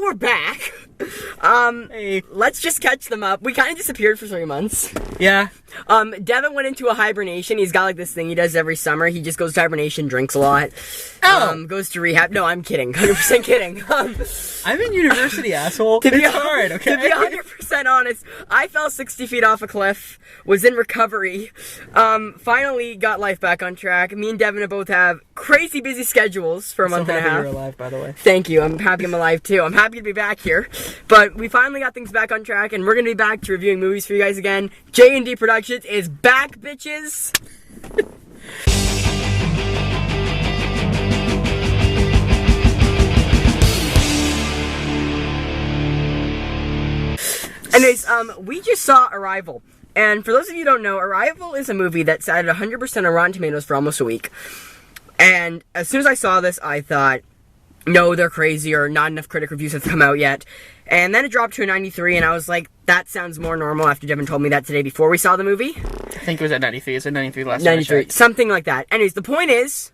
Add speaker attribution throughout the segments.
Speaker 1: we're back.
Speaker 2: Hey.
Speaker 1: Let's just catch them up. We kind of disappeared for 3 months.
Speaker 2: Yeah.
Speaker 1: Devin went into a hibernation. He's got like this thing he does every summer. He just goes to hibernation, drinks a lot. Goes to rehab. No, I'm kidding. 100% kidding.
Speaker 2: I'm in university, asshole.
Speaker 1: To be
Speaker 2: It's hard, okay?
Speaker 1: To be 100% honest, I fell 60 feet off a cliff, was in recovery, finally got life back on track. Me and Devin both have crazy busy schedules for a month and a half.
Speaker 2: You're alive, by the way.
Speaker 1: Thank you. I'm happy I'm alive too. I'm happy to be back here. But we finally got things back on track, and we're going to be back to reviewing movies for you guys again. J&D Productions is back, bitches! Anyways, we just saw Arrival. And for those of you who don't know, Arrival is a movie that sat at 100% on Rotten Tomatoes for almost a week. And as soon as I saw this, I thought, no, they're crazy, or not enough critic reviews have come out yet. And then it dropped to a 93, and I was like, that sounds more normal after Devin told me that today before we saw the movie.
Speaker 2: I think it was at 93. It's at 93 last
Speaker 1: 93,
Speaker 2: time.
Speaker 1: something like that. Anyways, the point is,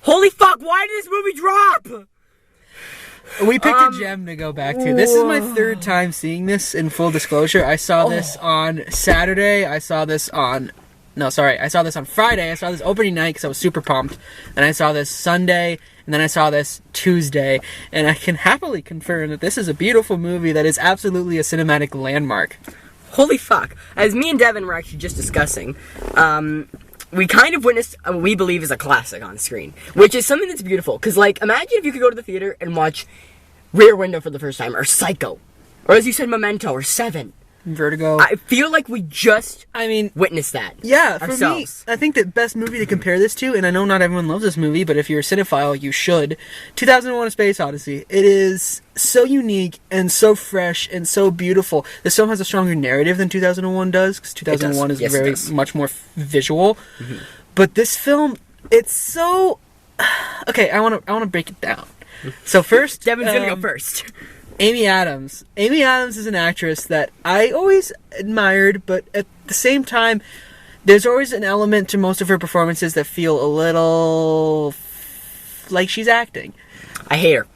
Speaker 1: holy fuck, why did this movie drop?
Speaker 2: We picked a gem to go back to. This is my third time seeing this, in full disclosure. I saw this on Saturday. I saw this on Friday. I saw this opening night because I was super pumped. Then I saw this Sunday, and then I saw this Tuesday. And I can happily confirm that this is a beautiful movie that is absolutely a cinematic landmark.
Speaker 1: Holy fuck. As me and Devin were actually just discussing, we kind of witnessed what we believe is a classic on screen, which is something that's beautiful. Because, like, imagine if you could go to the theater and watch Rear Window for the first time, or Psycho, or as you said, Memento, or Seven.
Speaker 2: Vertigo.
Speaker 1: I feel like we just witnessed that.
Speaker 2: Yeah, for
Speaker 1: ourselves.
Speaker 2: me, I think the best movie to compare this to, and I know not everyone loves this movie, but if you're a cinephile, you should, 2001: A Space Odyssey. It is so unique and so fresh and so beautiful. This film has a stronger narrative than 2001 does, because 2001 is very much more visual. Mm-hmm. But this film, it's so... Okay, I want to break it down. So first...
Speaker 1: Devin's gonna go first.
Speaker 2: Amy Adams. Amy Adams is an actress that I always admired, but at the same time, there's always an element to most of her performances that feel a little like she's acting.
Speaker 1: I hate her.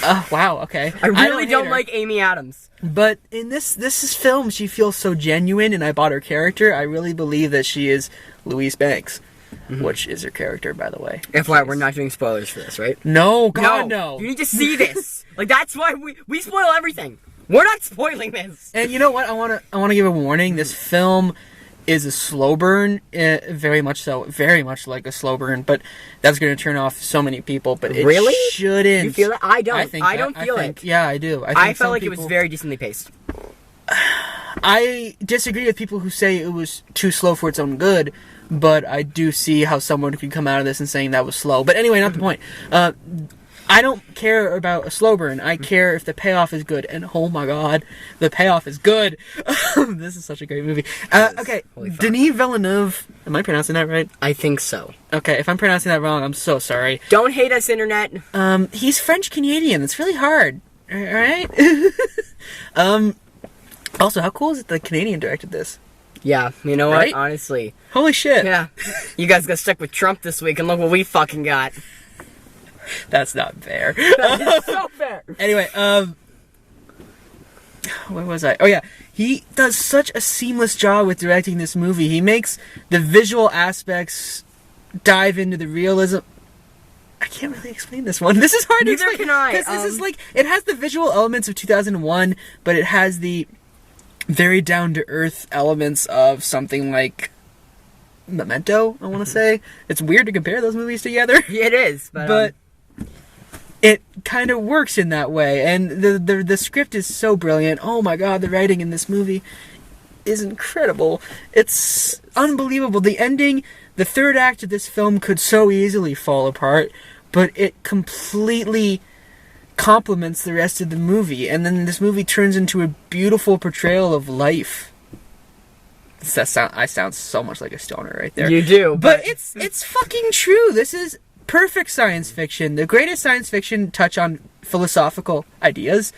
Speaker 2: Oh, wow, okay.
Speaker 1: I really don't like Amy Adams.
Speaker 2: But in this film, she feels so genuine, and I bought her character. I really believe that she is Louise Banks. Mm-hmm. Which is her character, by the way.
Speaker 1: FYI, we're not doing spoilers for this, right?
Speaker 2: No, God, no.
Speaker 1: You need to see this. Like, that's why we spoil everything. We're not spoiling this.
Speaker 2: And you know what? I want to give a warning. This film is a slow burn, very much so, very much like a slow burn. But that's going to turn off so many people. But it
Speaker 1: really
Speaker 2: shouldn't.
Speaker 1: You feel that? I don't. I don't feel
Speaker 2: it.
Speaker 1: it.
Speaker 2: Yeah, I do.
Speaker 1: I felt like it was very decently paced.
Speaker 2: I disagree with people who say it was too slow for its own good. But I do see how someone could come out of this and saying that was slow. But anyway, not the point. I don't care about a slow burn. I care if the payoff is good. And oh my god, the payoff is good. This is such a great movie. Okay, Denis Villeneuve. Am I pronouncing that right?
Speaker 1: I think so.
Speaker 2: Okay, if I'm pronouncing that wrong, I'm so sorry.
Speaker 1: Don't hate us, internet.
Speaker 2: He's French-Canadian. It's really hard. Alright? Also, how cool is it that the Canadian directed this?
Speaker 1: Yeah, you know what? Honestly.
Speaker 2: Holy shit.
Speaker 1: Yeah. You guys got stuck with Trump this week, and look what we fucking got.
Speaker 2: That's not fair.
Speaker 1: That's so fair.
Speaker 2: Anyway, where was I? Oh yeah, he does such a seamless job with directing this movie. He makes the visual aspects dive into the realism. I can't really explain this one. This is hard to explain.
Speaker 1: Neither can I.
Speaker 2: Because this is like, it has the visual elements of 2001, but it has the very down-to-earth elements of something like Memento, I want to say. It's weird to compare those movies together.
Speaker 1: It is,
Speaker 2: but it kind of works in that way. And the script is so brilliant. Oh my god, the writing in this movie is incredible. It's unbelievable. The ending, the third act of this film could so easily fall apart, but it completely complements the rest of the movie, and then this movie turns into a beautiful portrayal of life. I sound so much like a stoner right there.
Speaker 1: You do,
Speaker 2: but it's fucking true. This is perfect science fiction, the greatest science fiction touch on philosophical ideas,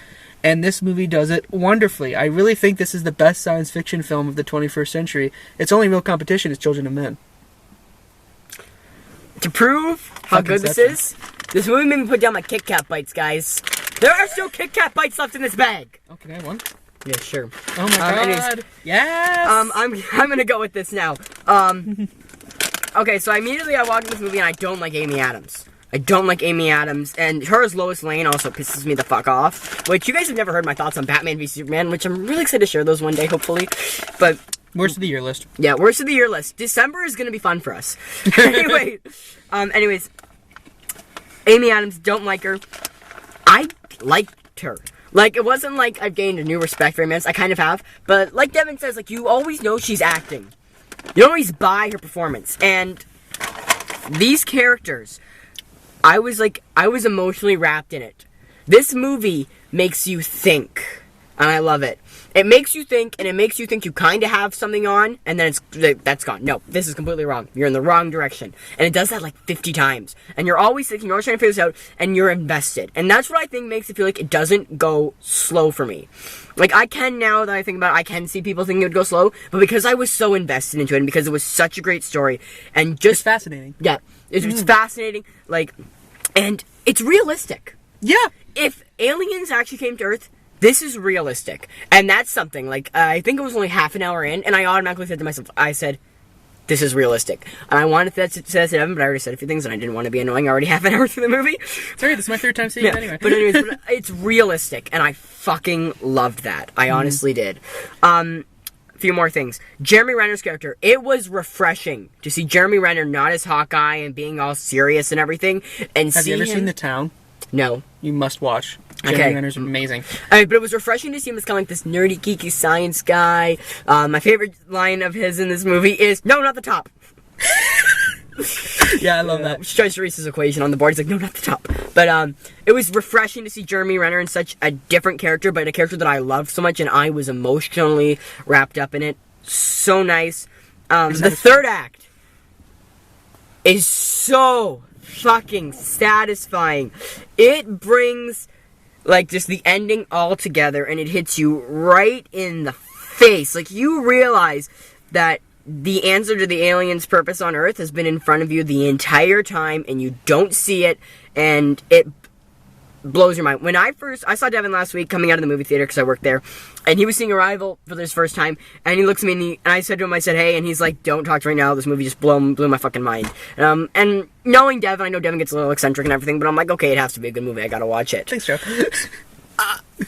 Speaker 2: and this movie does it wonderfully. I really think this is the best science fiction film of the 21st century. Its only real competition is Children of Men.
Speaker 1: To prove how good this is, this movie made me put down my Kit Kat bites, guys. There are still Kit Kat bites left in this bag.
Speaker 2: Oh, can I have one?
Speaker 1: Yeah, sure.
Speaker 2: Oh my god.
Speaker 1: Anyways,
Speaker 2: Yes!
Speaker 1: I'm gonna go with this now. Okay, so immediately I walk in this movie and I don't like Amy Adams. I don't like Amy Adams, and her as Lois Lane also pisses me the fuck off. Which, you guys have never heard my thoughts on Batman v Superman, which I'm really excited to share those one day, hopefully. But
Speaker 2: worst of the year list.
Speaker 1: yeah, worst of the year list. December is gonna be fun for us. Anyways, Amy Adams, don't like her. I liked her. Like, it wasn't like I've gained a new respect for Amy Adams. I kind of have. But like Devin says, like, you always know she's acting. You always buy her performance. And these characters, I was emotionally wrapped in it. This movie makes you think. And I love it. It makes you think, and it makes you think you kind of have something on, and then that's gone. No, this is completely wrong. You're in the wrong direction. And it does that like 50 times. And you're always thinking, you're always trying to figure this out, and you're invested. And that's what I think makes it feel like it doesn't go slow for me. Like, I can, now that I think about it, I can see people thinking it would go slow, but because I was so invested into it, and because it was such a great story, and just...
Speaker 2: It's fascinating.
Speaker 1: Yeah, it's fascinating, like, and it's realistic.
Speaker 2: Yeah!
Speaker 1: If aliens actually came to Earth, this is realistic. And that's something, like, I think it was only half an hour in, and I automatically said to myself, I said, this is realistic. And I wanted to say that to Evan, but I already said a few things, and I didn't want to be annoying. I already half an hour through the movie.
Speaker 2: Sorry, this is my third time seeing it anyway.
Speaker 1: But anyways, it's realistic, and I fucking loved that. I honestly did. A few more things. Jeremy Renner's character. It was refreshing to see Jeremy Renner not as Hawkeye and being all serious and everything. And
Speaker 2: Have you ever seen The Town?
Speaker 1: No.
Speaker 2: You must watch. Jeremy Renner's amazing.
Speaker 1: But it was refreshing to see him as kind of like this nerdy, geeky science guy. My favorite line of his in this movie is, "No, not the top."
Speaker 2: Yeah, I love that.
Speaker 1: She tries to erase his equation on the board. He's like, "No, not the top." But it was refreshing to see Jeremy Renner in such a different character, but a character that I loved so much, and I was emotionally wrapped up in it. So nice. The third act is so fucking satisfying. It brings, like, just the ending all together, and it hits you right in the face. Like, you realize that the answer to the aliens' purpose on Earth has been in front of you the entire time, and you don't see it, and it blows your mind. When I saw Devin last week coming out of the movie theater, because I worked there, and he was seeing Arrival for his first time, and he looks at me, and I said to him, I said, "Hey," and he's like, "Don't talk to me right now, this movie just blew my fucking mind." And knowing Devin, I know Devin gets a little eccentric and everything, but I'm like, okay, it has to be a good movie, I gotta watch it.
Speaker 2: Thanks, Joe.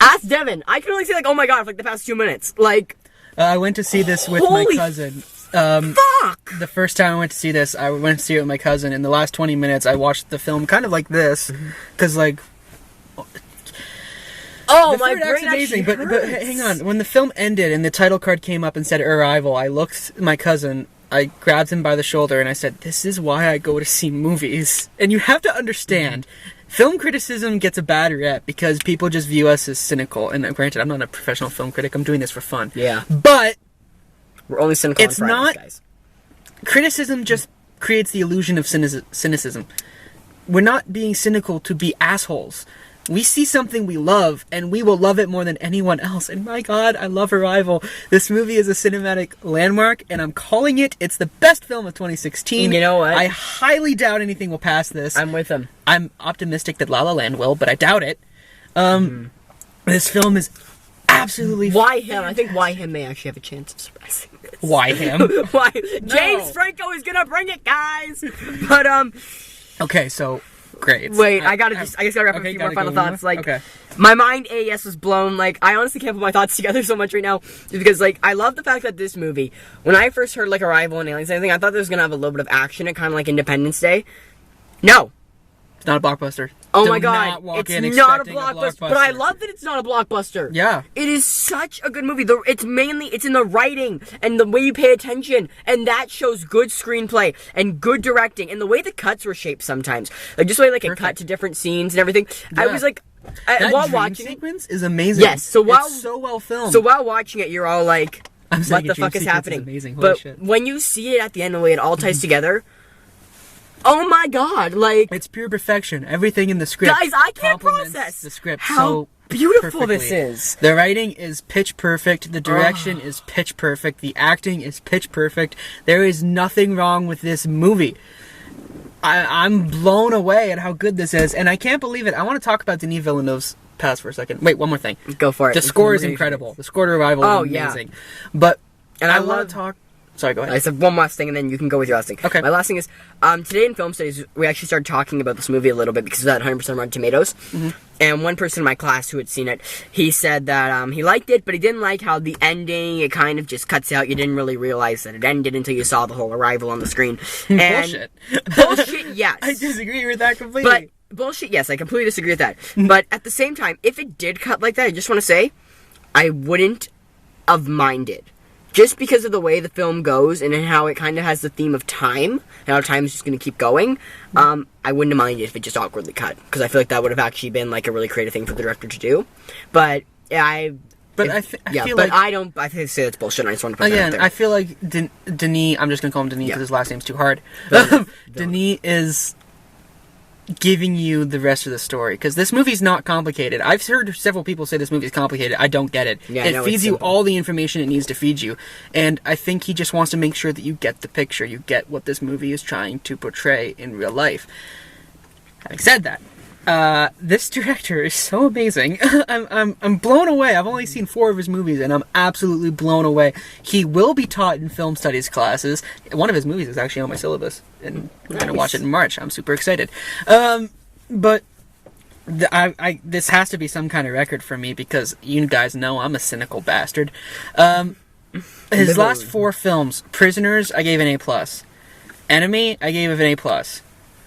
Speaker 1: Ask Devin. I can only say, like, oh my god, for like the past 2 minutes. Like,
Speaker 2: I went to see this with my cousin.
Speaker 1: Fuck!
Speaker 2: The first time I went to see this, I went to see it with my cousin. In the last 20 minutes, I watched the film kind of like this, because, like...
Speaker 1: Oh,
Speaker 2: the
Speaker 1: my
Speaker 2: third act's
Speaker 1: brain
Speaker 2: amazing,
Speaker 1: actually
Speaker 2: but
Speaker 1: hurts.
Speaker 2: hang on. When the film ended and the title card came up and said Arrival, I looked at my cousin, I grabbed him by the shoulder, and I said, "This is why I go to see movies." And you have to understand, film criticism gets a bad rep because people just view us as cynical. And granted, I'm not a professional film critic, I'm doing this for fun.
Speaker 1: Yeah.
Speaker 2: But
Speaker 1: we're only cynical
Speaker 2: it's
Speaker 1: on Fridays,
Speaker 2: not,
Speaker 1: guys.
Speaker 2: Criticism just creates the illusion of cynicism. We're not being cynical to be assholes. We see something we love, and we will love it more than anyone else. And my god, I love Arrival. This movie is a cinematic landmark, and I'm calling it. It's the best film of 2016.
Speaker 1: You know what?
Speaker 2: I highly doubt anything will pass this.
Speaker 1: I'm with him.
Speaker 2: I'm optimistic that La La Land will, but I doubt it. This film is absolutely...
Speaker 1: Why him? I think Why him may actually have a chance of surprising this.
Speaker 2: Why him?
Speaker 1: Why? James Franco is gonna bring it, guys! But,
Speaker 2: Okay, so... Great.
Speaker 1: Wait, I just gotta wrap up a few more final thoughts. Like, my mind AES was blown. Like, I honestly can't put my thoughts together so much right now. Because, like, I love the fact that this movie, when I first heard, like, Arrival and Aliens and everything, I thought there was gonna have a little bit of action, kind of like Independence Day. No.
Speaker 2: It's not a blockbuster.
Speaker 1: Oh
Speaker 2: Do
Speaker 1: my god, it's not a blockbuster, but I love that it's not a blockbuster.
Speaker 2: Yeah.
Speaker 1: It is such a good movie. It's in the writing and the way you pay attention, and that shows good screenplay and good directing and the way the cuts were shaped sometimes. Like, just the way, like, it cut to different scenes and everything. Yeah. I was like, while watching it...
Speaker 2: sequence is amazing.
Speaker 1: Yes, so
Speaker 2: it's so well filmed.
Speaker 1: So while watching it, you're all like, what the fuck is happening?
Speaker 2: Amazing. Holy shit.
Speaker 1: When you see it at the end, the way it all ties together... Oh my god, like...
Speaker 2: It's pure perfection. Everything in the script
Speaker 1: guys, I can't process
Speaker 2: the script
Speaker 1: how
Speaker 2: so
Speaker 1: beautiful
Speaker 2: perfectly.
Speaker 1: this is.
Speaker 2: The writing is pitch perfect. The direction is pitch perfect. The acting is pitch perfect. There is nothing wrong with this movie. I'm blown away at how good this is, and I can't believe it. I want to talk about Denis Villeneuve's pause for a second. Wait, one more thing.
Speaker 1: Go for it.
Speaker 2: The score is incredible. The score to Arrival is amazing. But
Speaker 1: and
Speaker 2: I want to talk... Sorry, go ahead.
Speaker 1: I said one last thing, and then you can go with your last thing.
Speaker 2: Okay.
Speaker 1: My last thing is, today in film studies, we actually started talking about this movie a little bit because of that 100% Rotten Tomatoes. Mm-hmm. And one person in my class who had seen it, he said that he liked it, but he didn't like how the ending, it kind of just cuts out. You didn't really realize that it ended until you saw the whole Arrival on the screen. And
Speaker 2: bullshit.
Speaker 1: Bullshit, yes.
Speaker 2: I disagree with that completely.
Speaker 1: But bullshit, yes, I completely disagree with that. But at the same time, if it did cut like that, I just want to say, I wouldn't have minded. Just because of the way the film goes and how it kind of has the theme of time, and how time is just going to keep going, I wouldn't have minded if it just awkwardly cut. Because I feel like that would have actually been like a really creative thing for the director to do. But yeah, I feel like I say that's bullshit. I just want to put that out there.
Speaker 2: I feel like Denis. I'm just gonna call him Denis because his last name's too hard. Denis is giving you the rest of the story because this movie's not complicated. I've heard several people say this movie's complicated. I don't get it. Yeah, it feeds you all the information it needs to feed you, and I think he just wants to make sure that you get the picture. You get what this movie is trying to portray in real life. Having said that, this director is so amazing. I'm blown away. I've only seen 4 of his movies, and I'm absolutely blown away. He will be taught in film studies classes. One of his movies is actually on my syllabus, and I'm going to watch it in March. I'm super excited. But this has to be some kind of record for me, because you guys know I'm a cynical bastard. His last 4 films, Prisoners, I gave an A+. Enemy, I gave an A+.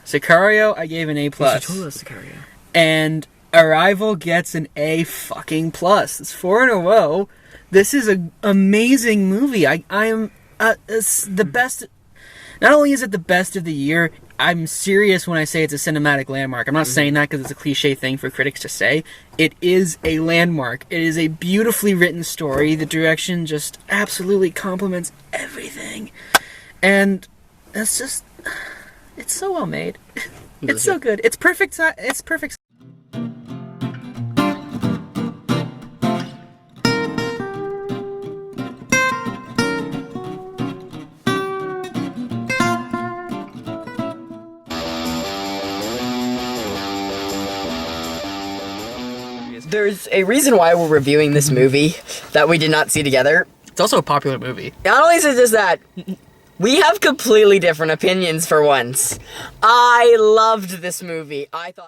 Speaker 2: Sicario, I gave an A+.
Speaker 1: Yes, you told us Sicario.
Speaker 2: And Arrival gets an A fucking plus. It's 4 in a row. This is an amazing movie. It's the best. Not only is it the best of the year, I'm serious when I say it's a cinematic landmark. I'm not saying that because it's a cliche thing for critics to say. It is a landmark. It is a beautifully written story. The direction just absolutely complements everything. And it's just... It's so well made. It's so good. It's perfect. It's perfect.
Speaker 1: There's a reason why we're reviewing this movie that we did not see together.
Speaker 2: It's also a popular movie.
Speaker 1: Not only is it just that, we have completely different opinions for once. I loved this movie. I thought...